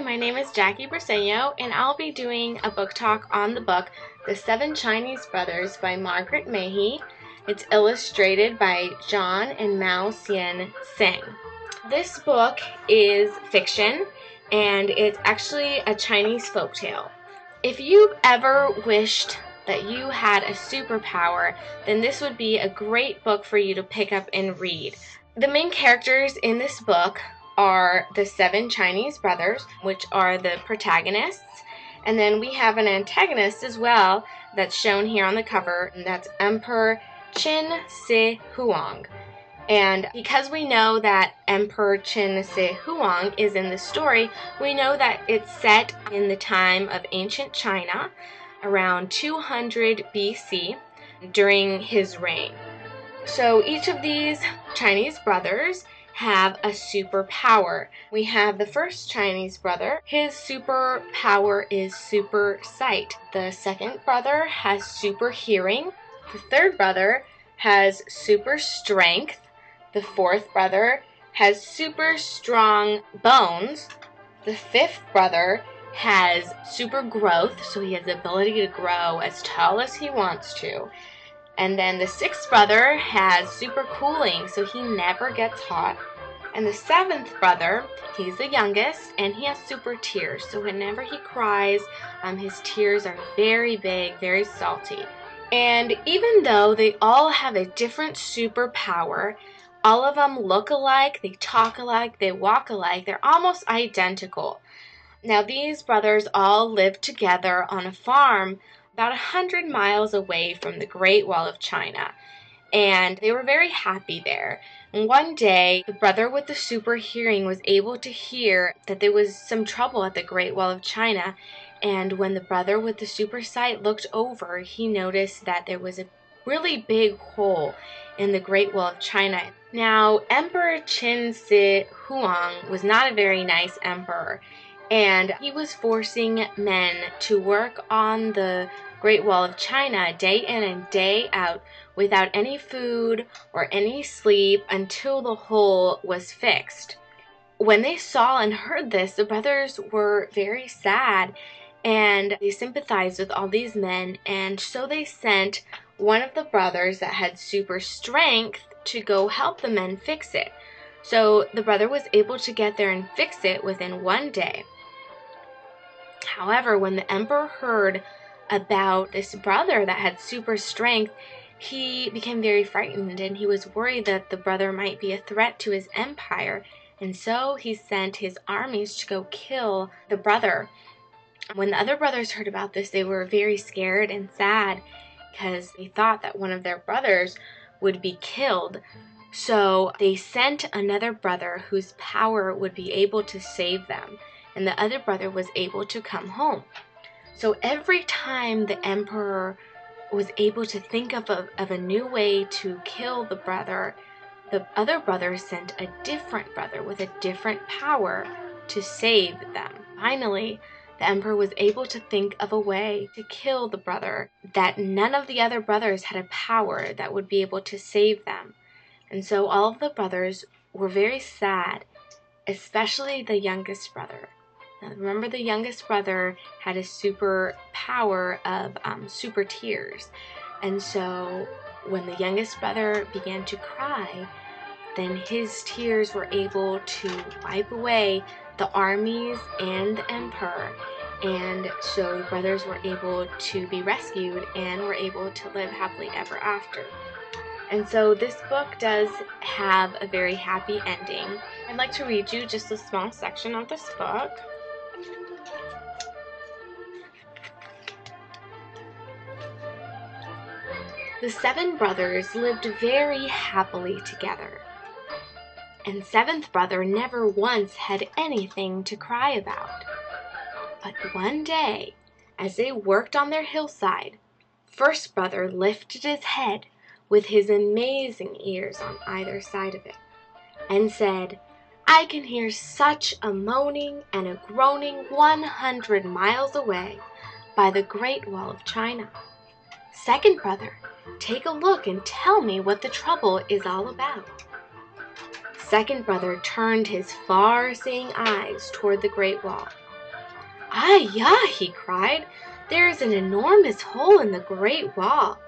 my name is Jackie Briseño, and I'll be doing a book talk on the book The Seven Chinese Brothers by Margaret Mahy. It's illustrated by John and Mao Xian Seng. This book is fiction, and it's actually a Chinese folktale. If you've ever wished that you had a superpower, then this would be a great book for you to pick up and read. The main characters in this book are the seven Chinese brothers, which are the protagonists. And then we have an antagonist as well that's shown here on the cover, and that's Emperor Qin Shi Huang. And because we know that Emperor Qin Shi Huang is in the story, we know that it's set in the time of ancient China, around 200 BC, during his reign. So each of these Chinese brothers have a superpower. We have the first Chinese brother. His superpower is super sight. The second brother has super hearing. The third brother has super strength. The fourth brother has super strong bones. The fifth brother has super growth, so he has the ability to grow as tall as he wants to. And then the sixth brother has super cooling, so he never gets hot. And the seventh brother, he's the youngest, and he has super tears. So whenever he cries, his tears are very big, very salty. And even though they all have a different superpower, all of them look alike, they talk alike, they walk alike, they're almost identical. Now these brothers all lived together on a farm about 100 miles away from the Great Wall of China, and they were very happy there. And one day, the brother with the super hearing was able to hear that there was some trouble at the Great Wall of China, and when the brother with the super sight looked over, he noticed that there was a really big hole in the Great Wall of China. Now, Emperor Qin Shi Huang was not a very nice emperor, and he was forcing men to work on the Great Wall of China day in and day out without any food or any sleep until the hole was fixed. When they saw and heard this, the brothers were very sad, and they sympathized with all these men, and so they sent one of the brothers that had super strength to go help the men fix it. So the brother was able to get there and fix it within one day. However, when the emperor heard about this brother that had super strength, he became very frightened, and he was worried that the brother might be a threat to his empire, and so he sent his armies to go kill the brother. When the other brothers heard about this, they were very scared and sad because they thought that one of their brothers would be killed. So they sent another brother whose power would be able to save them, and the other brother was able to come home. So every time the emperor was able to think of a new way to kill the brother, the other brother sent a different brother with a different power to save them. Finally, the emperor was able to think of a way to kill the brother that none of the other brothers had a power that would be able to save them. And so all of the brothers were very sad, especially the youngest brother. Now remember, the youngest brother had a super power of super tears. And so when the youngest brother began to cry, then his tears were able to wipe away the armies and the emperor. And so the brothers were able to be rescued and were able to live happily ever after. And so this book does have a very happy ending. I'd like to read you just a small section of this book. The seven brothers lived very happily together, and seventh brother never once had anything to cry about. But one day, as they worked on their hillside, first brother lifted his head with his amazing ears on either side of it, and said, "I can hear such a moaning and a groaning 100 miles away by the Great Wall of China. Second brother, take a look and tell me what the trouble is all about." Second brother turned his far-seeing eyes toward the Great Wall, "Ah-ya!" he cried. "There is an enormous hole in the great wall.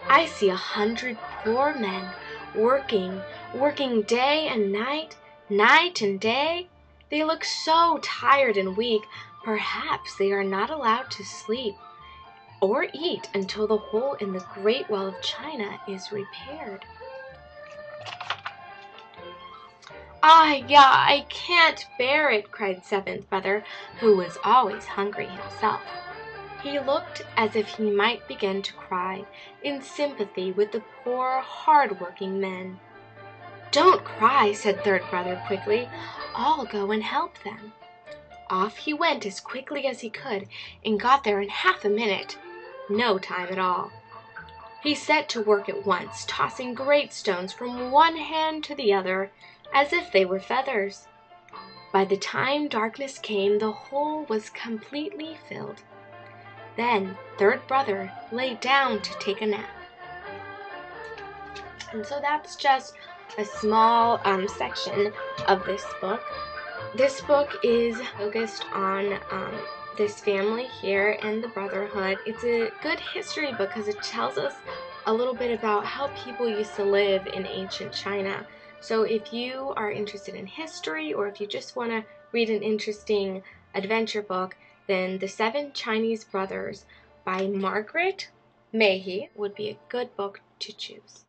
I see 100 poor men working day and night, night and day. They look so tired and weak. Perhaps they are not allowed to sleep or eat until the hole in the Great Wall of China is repaired." "Ah-ya, I can't bear it," cried Seventh Brother, who was always hungry himself. He looked as if he might begin to cry in sympathy with the poor, hard-working men. "Don't cry," said Third Brother quickly. "I'll go and help them." Off he went as quickly as he could, and got there in half a minute. No time at all. He set to work at once, tossing great stones from one hand to the other, as if they were feathers. By the time darkness came, the hole was completely filled. Then Third Brother lay down to take a nap. And so that's just a small section of this book. This book is focused on this family here and the Brotherhood. It's a good history book because it tells us a little bit about how people used to live in ancient China. So if you are interested in history, or if you just want to read an interesting adventure book, then The Seven Chinese Brothers by Margaret Mahy would be a good book to choose.